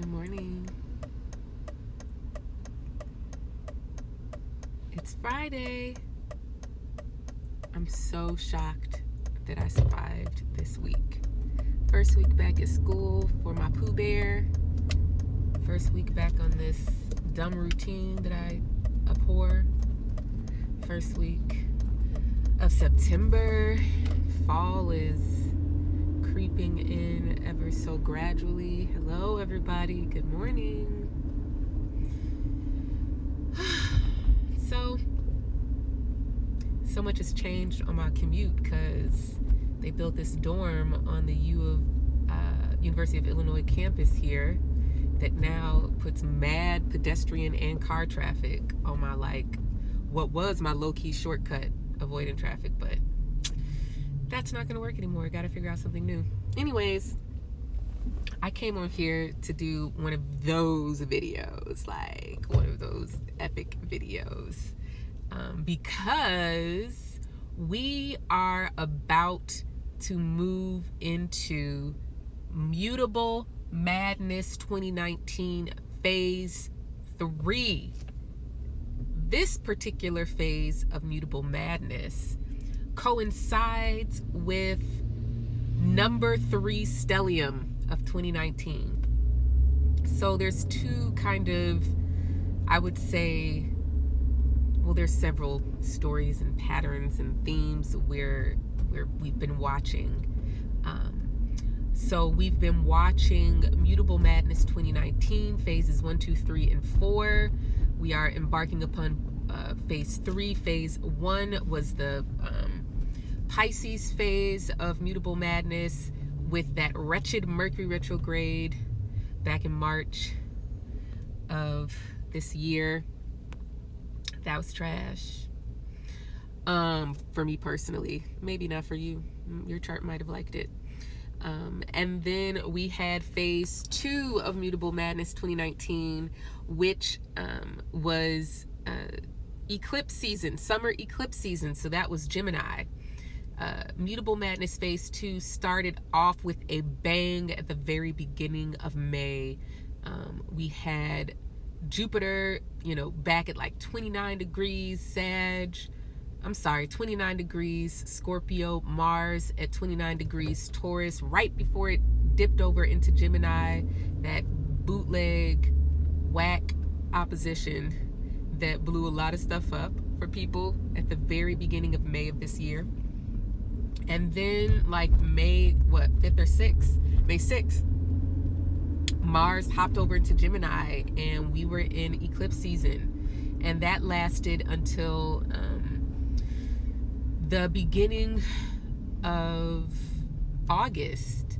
Good morning. It's Friday. I'm so shocked that I survived this week. First week back at school for my Pooh Bear. First week back on this dumb routine that I abhor. First week of September. Fall is creeping in ever so gradually. Hello, everybody. Good morning. So much has changed on my commute because they built this dorm on the University of Illinois campus here that now puts mad pedestrian and car traffic on my what was my low-key shortcut avoiding traffic, but that's not gonna work anymore. Gotta figure out something new. Anyways, I came on here to do one of those videos, one of those epic videos, because we are about to move into MutableMadness 2019 Phase 3. This particular phase of MutableMadness coincides with number 3 stellium of 2019. So there's two I would say, there's several stories and patterns and themes where we've been watching. So we've been watching MutableMadness 2019, phases 1, 2, 3, and 4. We are embarking upon phase 3. Phase 1 was the Pisces phase of MutableMadness with that wretched Mercury retrograde back in March of this year. That was trash. For me personally, maybe not for you. Your chart might have liked it. And then we had phase 2 of MutableMadness 2019, which was eclipse season, summer eclipse season. So that was Gemini. MutableMadness phase 2 started off with a bang at the very beginning of May. We had Jupiter, back at 29 degrees 29 degrees Scorpio, Mars at 29 degrees Taurus, right before it dipped over into Gemini, that bootleg, whack opposition that blew a lot of stuff up for people at the very beginning of May of this year. And then May 5th or 6th? May 6th. Mars hopped over into Gemini and we were in eclipse season, and that lasted until the beginning of August,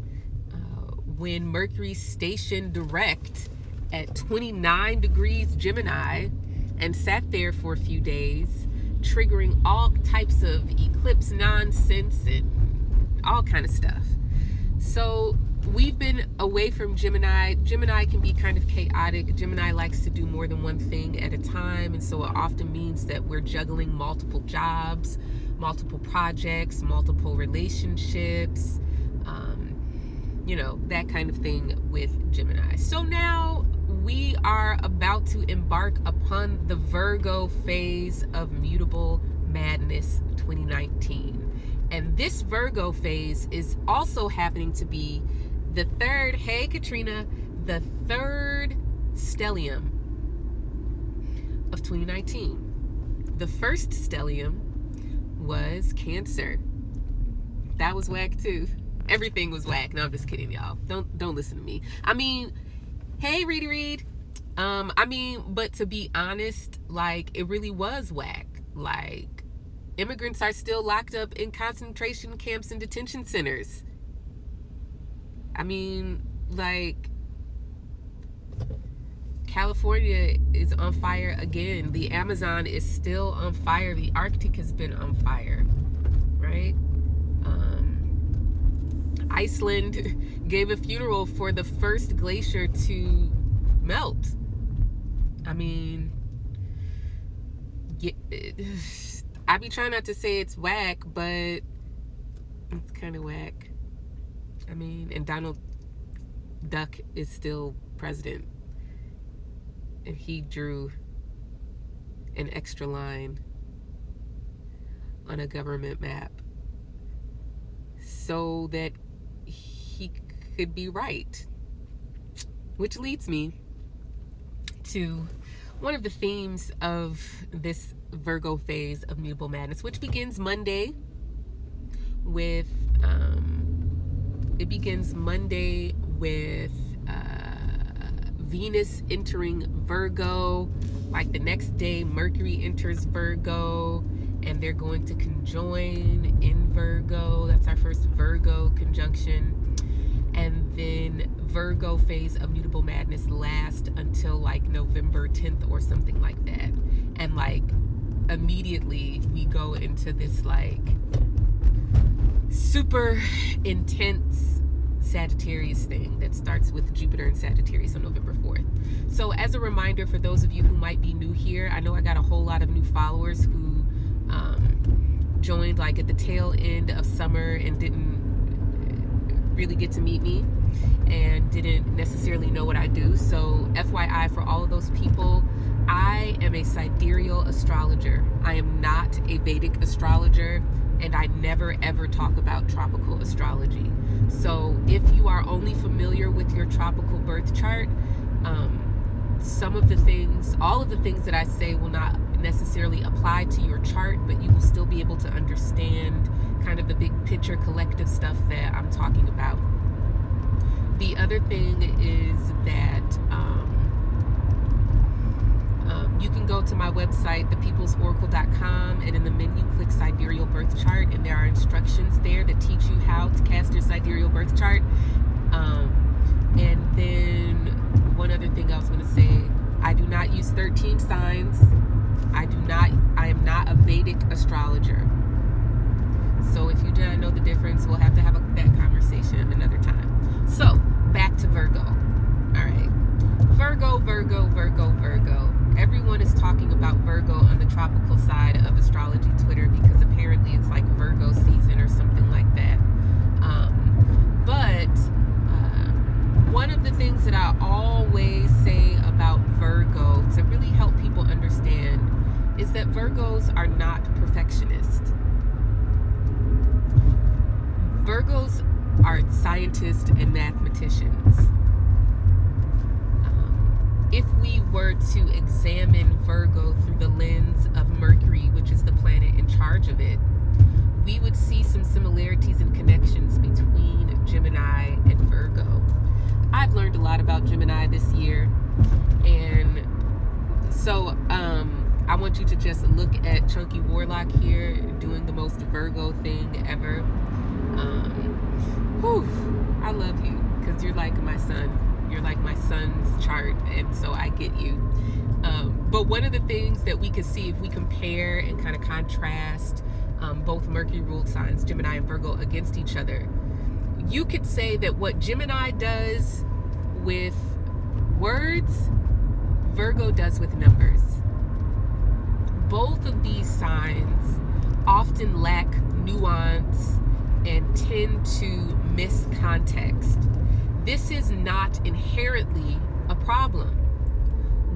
when Mercury stationed direct at 29 degrees Gemini and sat there for a few days, triggering all types of eclipse nonsense and all kind of stuff. So we've been away from Gemini. Gemini can be kind of chaotic. Gemini likes to do more than one thing at a time, and so it often means that we're juggling multiple jobs, multiple projects, multiple relationships, that kind of thing with Gemini. So now we are about to embark upon the Virgo phase of MutableMadness 2019. And this Virgo phase is also happening to be the third, hey Katrina, the third stellium of 2019. The first stellium was Cancer. That was whack too. Everything was whack. No, I'm just kidding, y'all. Don't listen to me. I mean, hey Reed. But to be honest, it really was whack. Immigrants are still locked up in concentration camps and detention centers. California is on fire again. The Amazon is still on fire. The Arctic has been on fire, right? Iceland gave a funeral for the first glacier to melt. I be trying not to say it's whack, but it's kind of whack. And Donald Duck is still president, and he drew an extra line on a government map so that he could be right. Which leads me to one of the themes of this Virgo phase of Mutable Madness, which begins Monday with Venus entering Virgo. Like the next day, Mercury enters Virgo, and they're going to conjoin in Virgo. That's our first Virgo conjunction. And then Virgo phase of Mutable Madness lasts until like November 10th or something like that. And like immediately we go into this like super intense Sagittarius thing that starts with Jupiter and Sagittarius on November 4th. So as a reminder for those of you who might be new here, I know I got a whole lot of new followers who joined like at the tail end of summer and didn't really get to meet me and didn't necessarily know what I do. So FYI for all of those people, I am a sidereal astrologer. I am not a Vedic astrologer, and I never ever talk about tropical astrology. So if you are only familiar with your tropical birth chart, all of the things that I say will not necessarily apply to your chart, but you will still be able to understand kind of the big picture collective stuff that I'm talking about. The other thing is that you can go to my website, thepeoplesoracle.com, and in the menu click Sidereal Birth Chart, and there are instructions there that teach you how to cast your Sidereal Birth Chart. And then one other thing I was going to say, I do not use 13 signs. I am not a Vedic astrologer. So if you do not know the difference, we'll have to have that conversation another time. So back to Virgo. All right. Virgo. Everyone is talking about Virgo on the tropical side of astrology Twitter because apparently it's like Virgo season or something like that. But one of the things that I always say about Virgo to really help people understand is that Virgos are not perfectionists. Virgos are scientists and mathematicians. If we were to examine Virgo through the lens of Mercury, which is the planet in charge of it, we would see some similarities and connections between Gemini and Virgo. I've learned a lot about Gemini this year, and so I want you to just look at Chunky Warlock here doing the most Virgo thing ever. I love you because you're like my son. You're like my son's chart, and so I get you. But one of the things that we could see if we compare and kind of contrast both Mercury ruled signs, Gemini and Virgo, against each other, you could say that what Gemini does with words, Virgo does with numbers. Both of these signs often lack nuance and tend to miss context. This is not inherently a problem.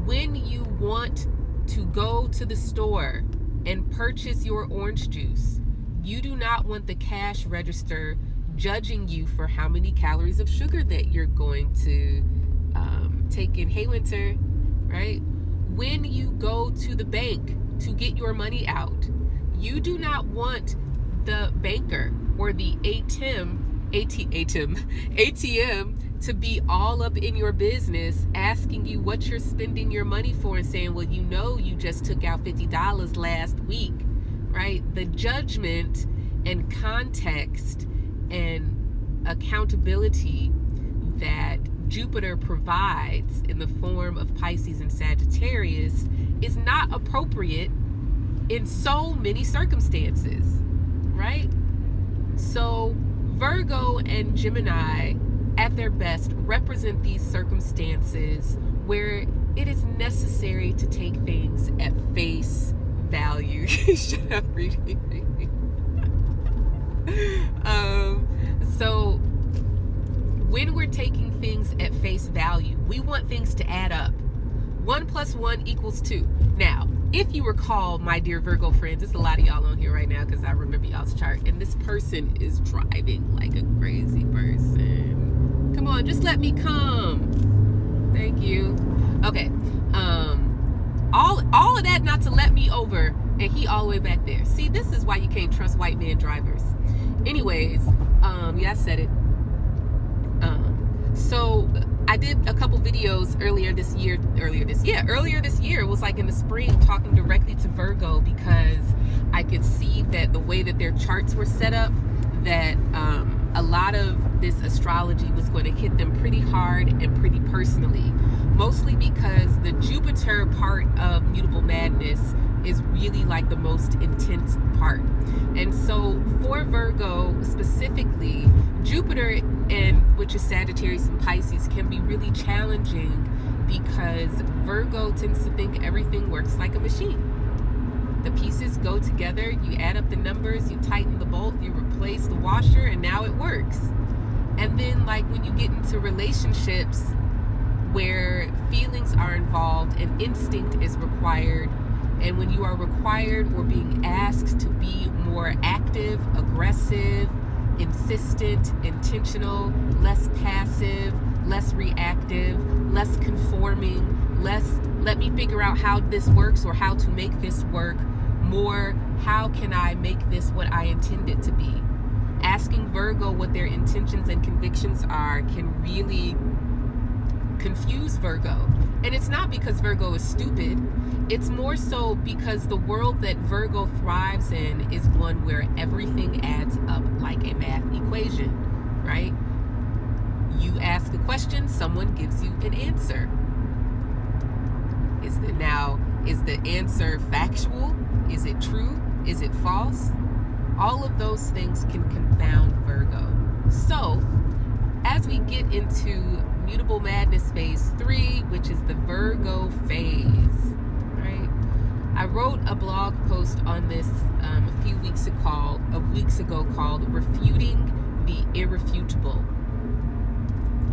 When you want to go to the store and purchase your orange juice, you do not want the cash register judging you for how many calories of sugar that you're going to take in. Hey, Winter, right? When you go to the bank to get your money out, you do not want the banker or the ATM to be all up in your business, asking you what you're spending your money for and saying, well, you know, you just took out $50 last week, right? The judgment and context and accountability that Jupiter provides in the form of Pisces and Sagittarius is not appropriate in so many circumstances, right? So Virgo and Gemini at their best represent these circumstances where it is necessary to take things at face value. Shut up, reading. So when we're taking things at face value, we want things to add up. 1 + 1 = 2. Now, if you recall, my dear Virgo friends, there's a lot of y'all on here right now because I remember y'all's chart, and this person is driving like a crazy person. Come on, just let me come. Thank you. Okay. All of that not to let me over, and he all the way back there. See, this is why you can't trust white man drivers. Anyways, yeah, I said it. So I did a couple videos earlier this year. It was like in the spring, talking directly to Virgo, because I could see that the way that their charts were set up, that a lot of this astrology was going to hit them pretty hard and pretty personally, mostly because the Jupiter part of Mutable Madness is really like the most intense part. And so for Virgo specifically, Jupiter, which is Sagittarius and Pisces, can be really challenging because Virgo tends to think everything works like a machine. The pieces go together, you add up the numbers, you tighten the bolt, you replace the washer, and now it works. And then like when you get into relationships where feelings are involved and instinct is required, and when you are required or being asked to be more active, aggressive, insistent, intentional, less passive, less reactive, less conforming, less let me figure out how this works or how to make this work, more how can I make this what I intend it to be. Asking Virgo what their intentions and convictions are can really confuse Virgo. And it's not because Virgo is stupid. It's more so because the world that Virgo thrives in is one where everything adds up like a math equation, right? You ask a question, someone gives you an answer. Is the answer factual? Is it true? Is it false? All of those things can confound Virgo. So, as we get into Mutable Madness phase 3, which is the Virgo phase, right? I wrote a blog post on this a few weeks ago called Refuting the Irrefutable.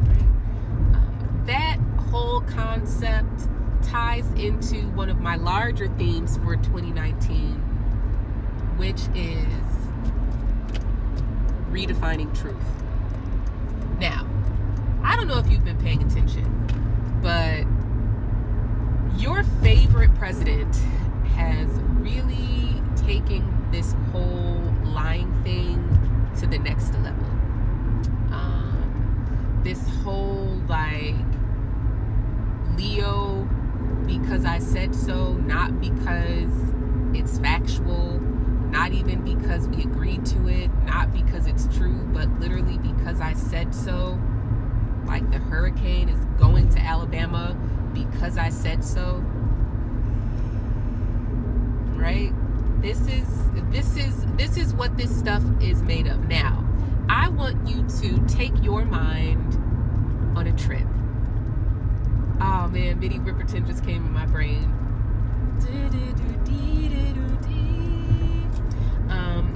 Right? That whole concept ties into one of my larger themes for 2019, which is redefining truth. Now, I don't know if you've been paying attention, but your favorite president has really taken this whole lying thing to the next level. This whole like Leo, because I said so, not because it's factual, not even because we agreed to it, not because it's true, but literally because I said so. Like the hurricane is going to Alabama because I said so. Right? This is what this stuff is made of. Now, I want you to take your mind on a trip. Oh man, Minnie Riperton just came in my brain.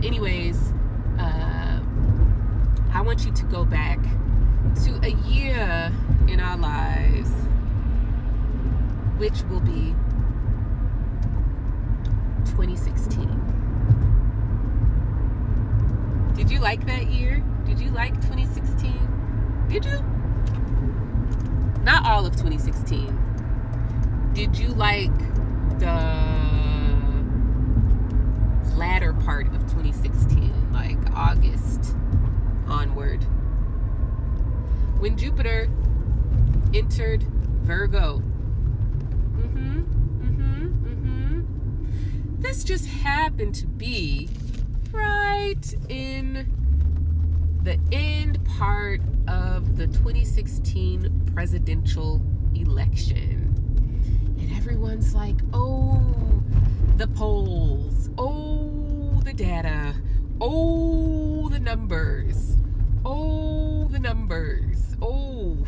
Anyways, I want you to go back to a year in our lives, which will be 2016. Did you like that year? Did you like 2016? Did you? Not all of 2016. Did you like the latter part of 2016, like August onward, when Jupiter entered Virgo? This just happened to be right in the end part of the 2016 presidential election. And everyone's like, oh, the polls, oh, the data, oh, the numbers, oh,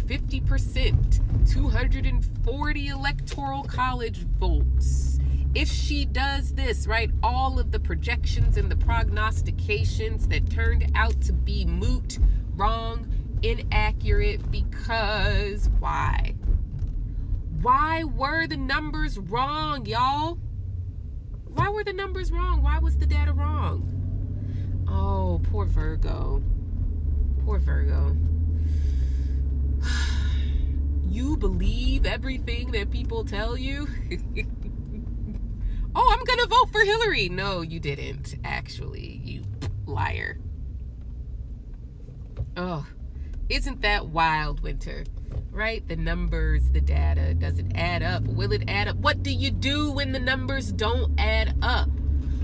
50%, 240 electoral college votes. If she does this, right, all of the projections and the prognostications that turned out to be moot, wrong, inaccurate because why? Why were the numbers wrong, y'all? Why were the numbers wrong? Why was the data wrong? Oh, poor Virgo. Poor Virgo. You believe everything that people tell you? Oh, I'm gonna vote for Hillary. No, you didn't, actually, you liar. Oh, isn't that wild, Winter? Right? The numbers, the data, does it add up? Will it add up? What do you do when the numbers don't add up?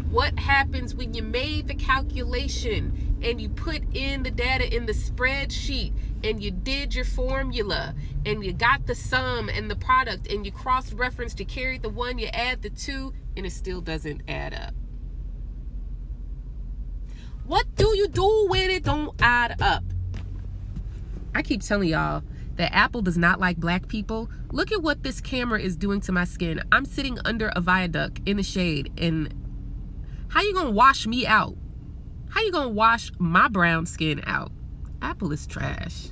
What happens when you made the calculation and you put in the data in the spreadsheet and you did your formula and you got the sum and the product and you cross-referenced, you carried the one, you add the two, and it still doesn't add up? What do you do when it don't add up? I keep telling y'all that Apple does not like black people. Look at what this camera is doing to my skin. I'm sitting under a viaduct in the shade, and how you gonna wash me out? How you gonna wash my brown skin out? Apple is trash.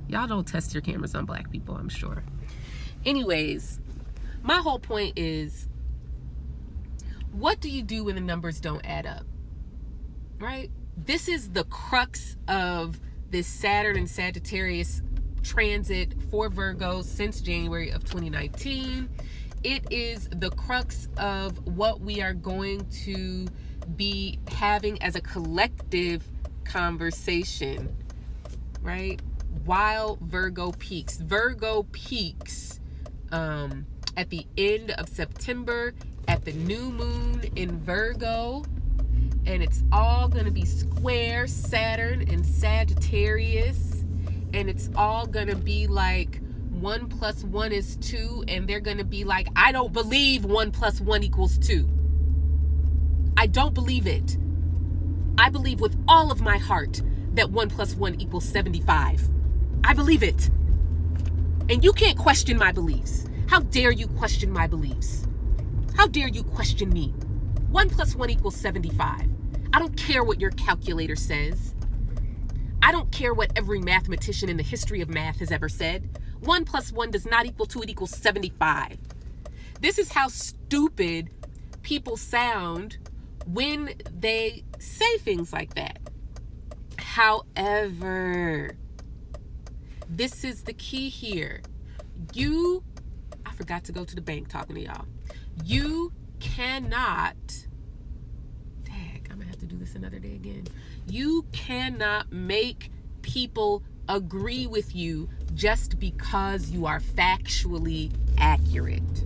Y'all don't test your cameras on black people, I'm sure. Anyways, my whole point is, what do you do when the numbers don't add up? Right? This is the crux of this Saturn and Sagittarius transit for Virgo since January of 2019. It is the crux of what we are going to be having as a collective conversation, right? While Virgo peaks. Virgo peaks at the end of September at the new moon in Virgo. And it's all going to be square Saturn and Sagittarius. And it's all going to be like 1 + 1 is 2. And they're going to be like, I don't believe 1 + 1 = 2. I don't believe it. I believe with all of my heart that 1 + 1 = 75. I believe it. And you can't question my beliefs. How dare you question my beliefs? How dare you question me? 1 + 1 = 75. I don't care what your calculator says. I don't care what every mathematician in the history of math has ever said. 1 + 1 does not equal 2, it equals 75. This is how stupid people sound when they say things like that. However, this is the key here. I forgot to go to the bank talking to y'all. You cannot, I'm gonna have to do this another day again. You cannot make people agree with you just because you are factually accurate.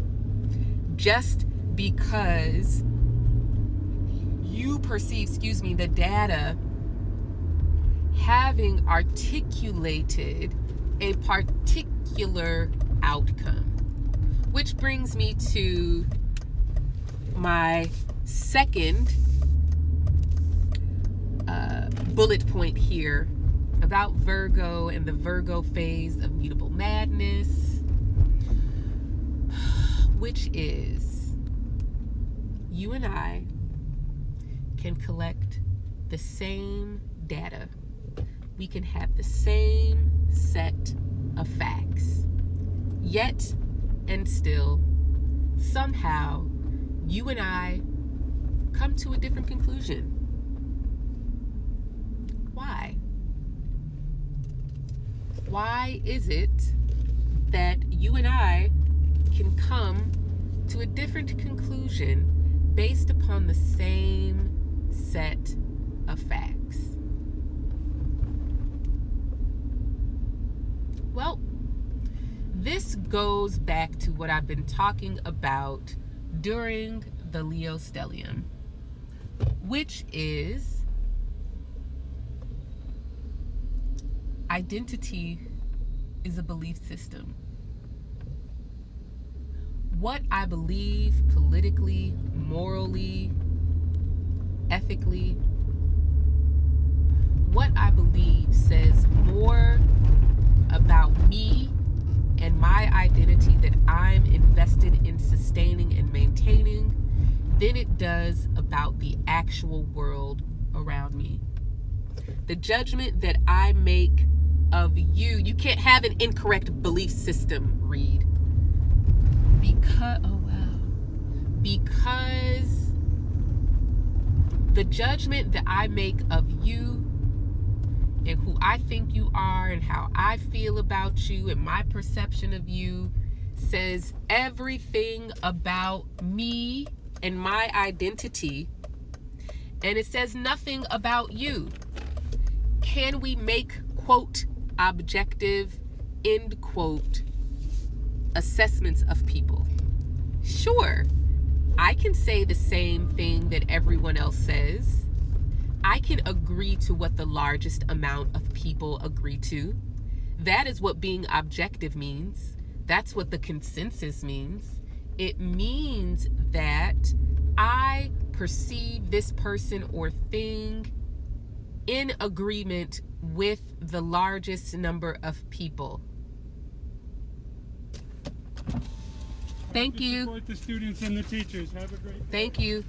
Just because you perceive, the data having articulated a particular outcome. Which brings me to my second bullet point here about Virgo and the Virgo phase of Mutable Madness, which is you and I can collect the same data. We can have the same set of facts. Yet and still, somehow, you and I come to a different conclusion. Why? Why is it that you and I can come to a different conclusion based upon the same set of facts? Well, this goes back to what I've been talking about during the Leo stellium, which is identity is a belief system. What I believe politically, morally, ethically, what I believe says more about me and my identity that I'm invested in sustaining and maintaining than it does about the actual world around me. The judgment that I make of you. You can't have an incorrect belief system, Reed. Because the judgment that I make of you and who I think you are and how I feel about you and my perception of you says everything about me and my identity, and it says nothing about you. Can we make, quote, objective, end quote, assessments of people? Sure. I can say the same thing that everyone else says. I can agree to what the largest amount of people agree to. That is what being objective means. That's what the consensus means. It means that I perceive this person or thing in agreement with the largest number of people. Thank you. Support the students and the teachers. Have a great day. Thank you.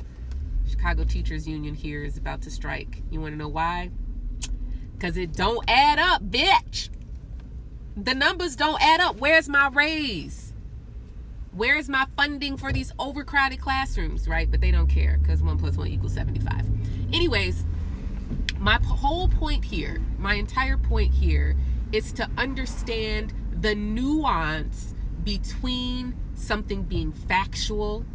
Chicago Teachers Union here is about to strike. You want to know why? Because it don't add up, bitch. The numbers don't add up. Where's my raise? Where's my funding for these overcrowded classrooms, right? But they don't care because 1 + 1 = 75. Anyways, my whole point here, my entire point here is to understand the nuance between something being factual,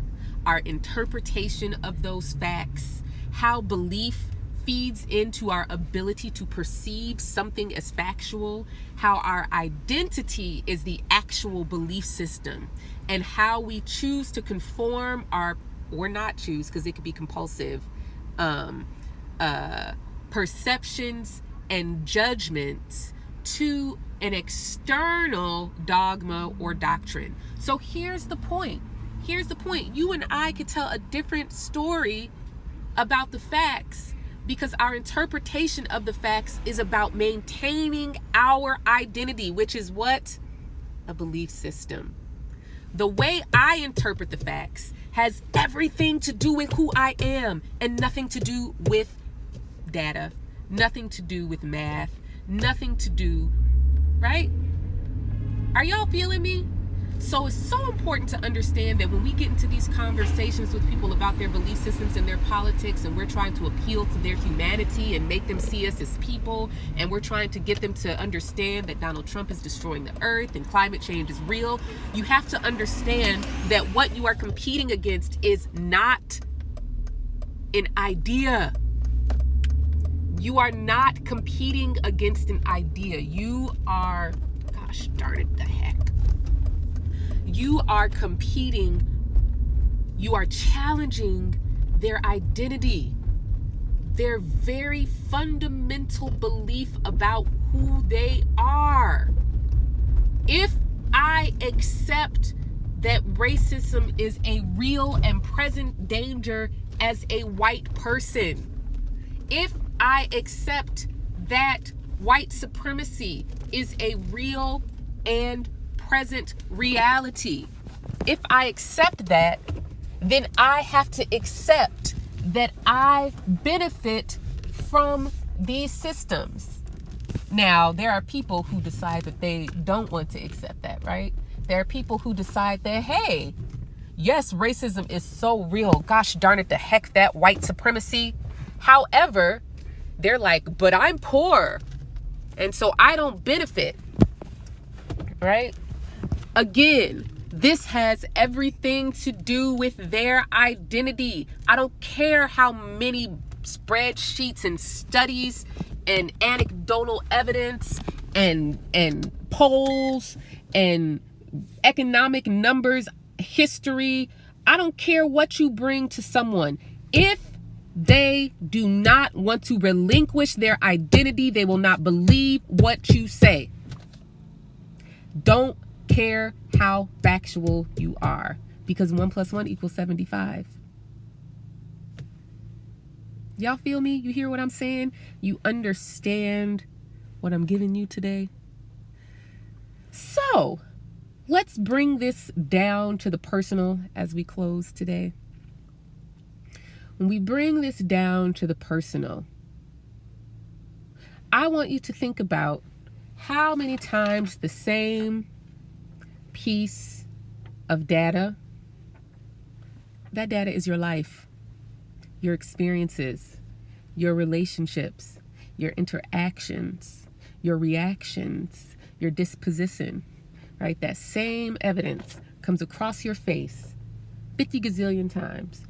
our interpretation of those facts, how belief feeds into our ability to perceive something as factual, how our identity is the actual belief system, and how we choose to conform or not choose, because it could be compulsive, perceptions and judgments to an external dogma or doctrine. So here's the point. You and I could tell a different story about the facts because our interpretation of the facts is about maintaining our identity, which is what? A belief system. The way I interpret the facts has everything to do with who I am and nothing to do with data, nothing to do with math, nothing to do, right? Are y'all feeling me? So it's so important to understand that when we get into these conversations with people about their belief systems and their politics, and we're trying to appeal to their humanity and make them see us as people, and we're trying to get them to understand that Donald Trump is destroying the earth and climate change is real, you have to understand that what you are competing against is not an idea. You are not competing against an idea. You are, gosh darn it, the heck. You are competing, you are challenging their identity, their very fundamental belief about who they are. If I accept that racism is a real and present danger as a white person, if I accept that white supremacy is a real and present reality, if I accept that, then I have to accept that I benefit from these systems. Now, there are people who decide that they don't want to accept that, right? There are people who decide that, hey, yes, racism is so real. Gosh darn it, the heck, that white supremacy. However, they're like, but I'm poor, and so I don't benefit, right? Again, this has everything to do with their identity. I don't care how many spreadsheets and studies and anecdotal evidence and polls and economic numbers, history. I don't care what you bring to someone. If they do not want to relinquish their identity, they will not believe what you say. Don't care how factual you are, because 1 + 1 = 75. Y'all feel me? You hear what I'm saying? You understand what I'm giving you today? So let's bring this down to the personal as we close today. When we bring this down to the personal, I want you to think about how many times the same piece of data, that data is your life, your experiences, your relationships, your interactions, your reactions, your disposition, right? That same evidence comes across your face 50 gazillion times.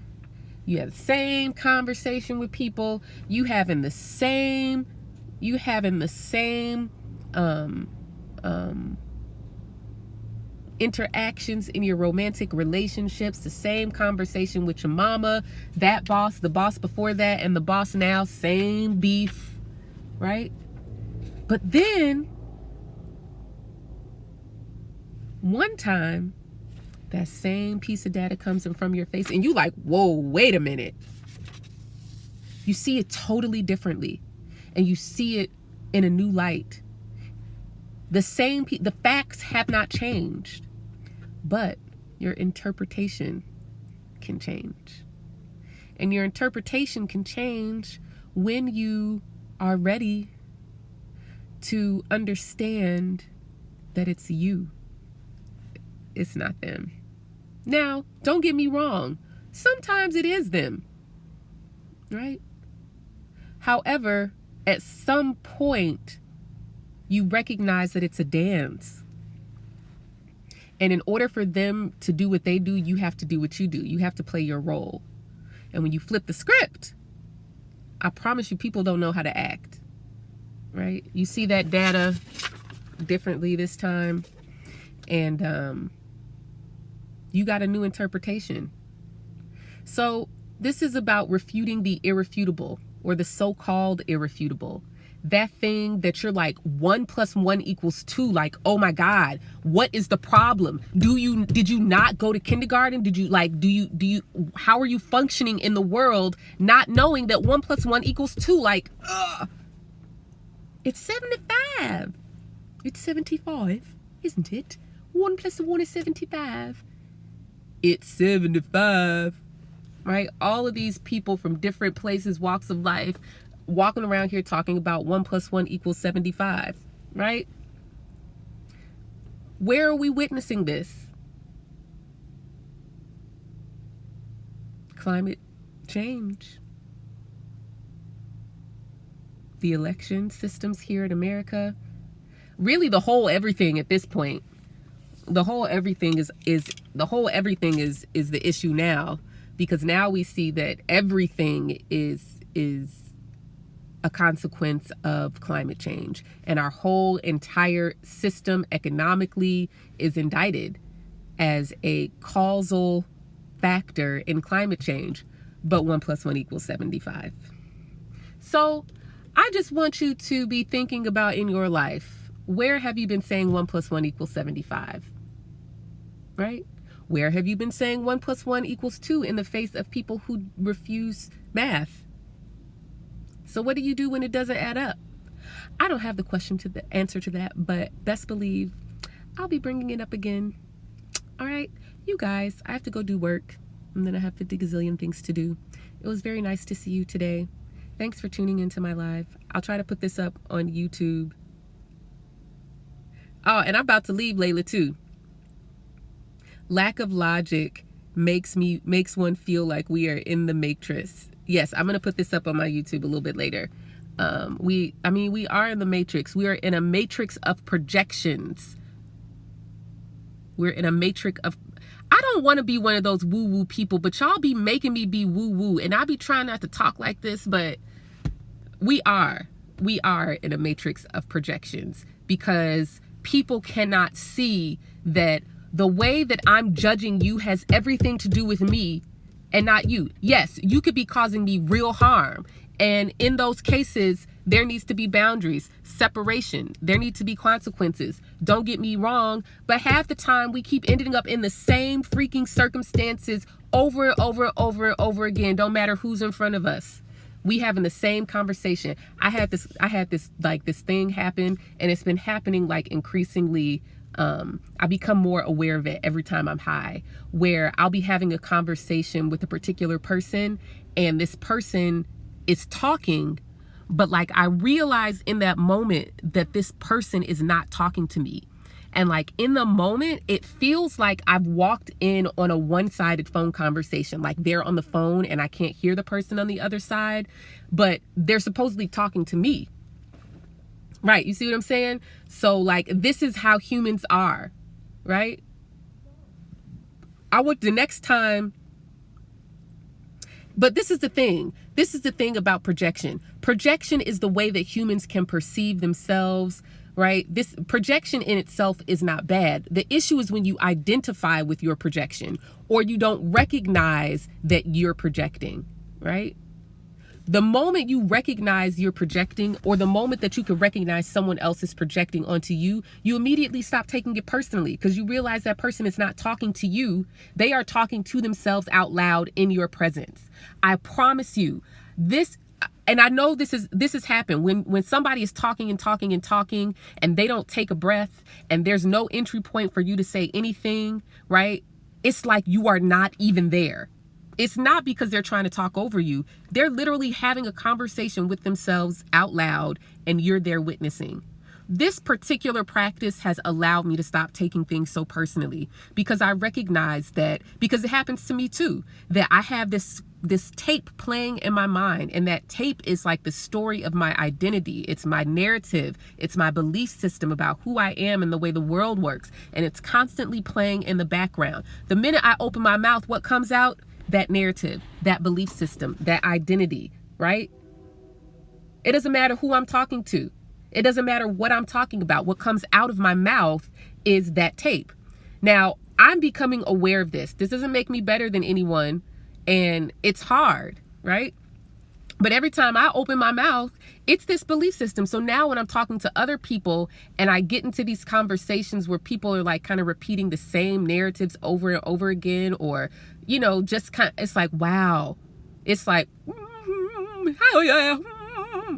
You have the same conversation with people. You having the same interactions in your romantic relationships, the same conversation with your mama, that boss, the boss before that, and the boss now, same beef, right? But then one time that same piece of data comes in from your face and you like, whoa, wait a minute. You see it totally differently, and you see it in a new light. The facts have not changed, but your interpretation can change. And your interpretation can change when you are ready to understand that it's you. It's not them. Now, don't get me wrong. Sometimes it is them, right? However, at some point, you recognize that it's a dance. And in order for them to do what they do, you have to do what you do. You have to play your role. And when you flip the script, I promise you, people don't know how to act, right? You see that data differently this time, and you got a new interpretation. So this is about refuting the irrefutable, or the so-called irrefutable. That thing that you're like 1 + 1 = 2. Like, oh my God, what is the problem? Did you not go to kindergarten? How are you functioning in the world not knowing that 1 + 1 = 2? Like, it's 75. It's 75, isn't it? 1 + 1 is 75. It's 75, right? All of these people from different places, walks of life, walking around here talking about 1 + 1 = 75, right? Where are we witnessing this? Climate change. The election systems here in America. Really the whole everything at this point. The whole everything is the issue now, because now we see that everything is a consequence of climate change, and our whole entire system economically is indicted as a causal factor in climate change. But 1 + 1 = 75. So I just want you to be thinking about, in your life, where have you been saying 1 + 1 = 75? Right? Where have you been saying 1 + 1 = 2 in the face of people who refuse math? So what do you do when it doesn't add up? I don't have the answer to that, but best believe I'll be bringing it up again. All right, you guys, I have to go do work, and then I have 50 gazillion things to do. It was very nice to see you today. Thanks for tuning into my live. I'll try to put this up on YouTube. Oh, and I'm about to leave, Layla, too. Lack of logic makes one feel like we are in the matrix. Yes, I'm going to put this up on my YouTube a little bit later. We are in the matrix. We are in a matrix of projections. We're in a matrix of, I don't want to be one of those woo-woo people, but y'all be making me be woo-woo, and I be trying not to talk like this, but we are in a matrix of projections, because people cannot see that the way that I'm judging you has everything to do with me and not you. Yes, you could be causing me real harm. And in those cases, there needs to be boundaries, separation. There need to be consequences. Don't get me wrong, but half the time we keep ending up in the same freaking circumstances over and over again. Don't matter who's in front of us. We having the same conversation. I had this thing happen, and it's been happening like increasingly. I become more aware of it every time I'm high, where I'll be having a conversation with a particular person, and this person is talking, But like, I realized in that moment that this person is not talking to me. And like in the moment, it feels like I've walked in on a one-sided phone conversation. Like they're on the phone and I can't hear the person on the other side, but they're supposedly talking to me. Right? You see what I'm saying? So like, this is how humans are, right? I would the next time. But this is the thing. This is the thing about projection. Projection is the way that humans can perceive themselves, right? This projection in itself is not bad. The issue is when you identify with your projection or you don't recognize that you're projecting, right? The moment you recognize you're projecting, or the moment that you can recognize someone else is projecting onto you, you immediately stop taking it personally because you realize that person is not talking to you. They are talking to themselves out loud in your presence. I promise you this. And I know this has happened when somebody is talking and talking and talking and they don't take a breath and there's no entry point for you to say anything, right? It's like you are not even there. It's not because they're trying to talk over you. They're literally having a conversation with themselves out loud and you're there witnessing. This particular practice has allowed me to stop taking things so personally because I recognize that, because it happens to me too, that I have this tape playing in my mind, and that tape is like the story of my identity. It's my narrative. It's my belief system about who I am and the way the world works. And it's constantly playing in the background. The minute I open my mouth, what comes out? That narrative, that belief system, that identity, right? It doesn't matter who I'm talking to. It doesn't matter what I'm talking about. What comes out of my mouth is that tape. Now, I'm becoming aware of this. This doesn't make me better than anyone, and it's hard, right? But every time I open my mouth, it's this belief system. So now when I'm talking to other people and I get into these conversations where people are like kind of repeating the same narratives over and over again, or, you know, just kind of, it's like, wow. It's like, hell yeah,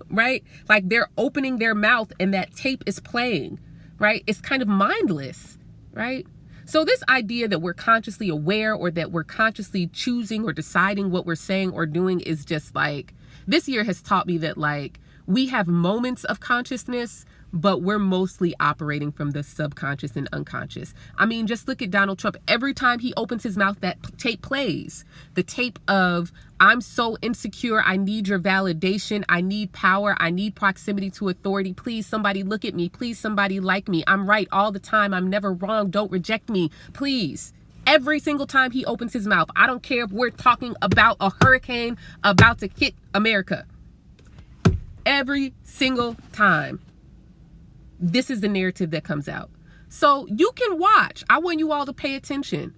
right? Like they're opening their mouth and that tape is playing, right? It's kind of mindless, right? So this idea that we're consciously aware or that we're consciously choosing or deciding what we're saying or doing is just like, this year has taught me that like we have moments of consciousness, but we're mostly operating from the subconscious and unconscious. I mean, just look at Donald Trump. Every time he opens his mouth, that tape plays. The tape of, I'm so insecure. I need your validation. I need power. I need proximity to authority. Please, somebody look at me. Please, somebody like me. I'm right all the time. I'm never wrong. Don't reject me. Please. Every single time he opens his mouth, I don't care if we're talking about a hurricane about to hit America. Every single time. This is the narrative that comes out. So you can watch. I want you all to pay attention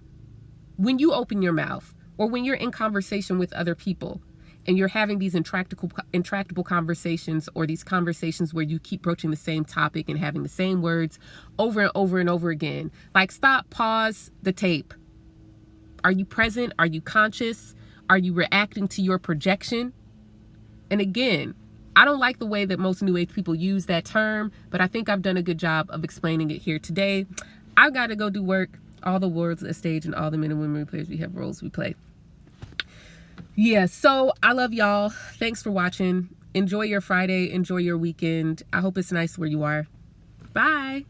when you open your mouth or when you're in conversation with other people and you're having these intractable conversations, or these conversations where you keep broaching the same topic and having the same words over and over and over again. Like, stop, pause the tape. Are you present? Are you conscious? Are you reacting to your projection? And again, I don't like the way that most New Age people use that term, but I think I've done a good job of explaining it here today. I've got to go do work. All the worlds a stage and all the men and women we play, we have roles we play. Yeah, so I love y'all. Thanks for watching. Enjoy your Friday. Enjoy your weekend. I hope it's nice where you are. Bye.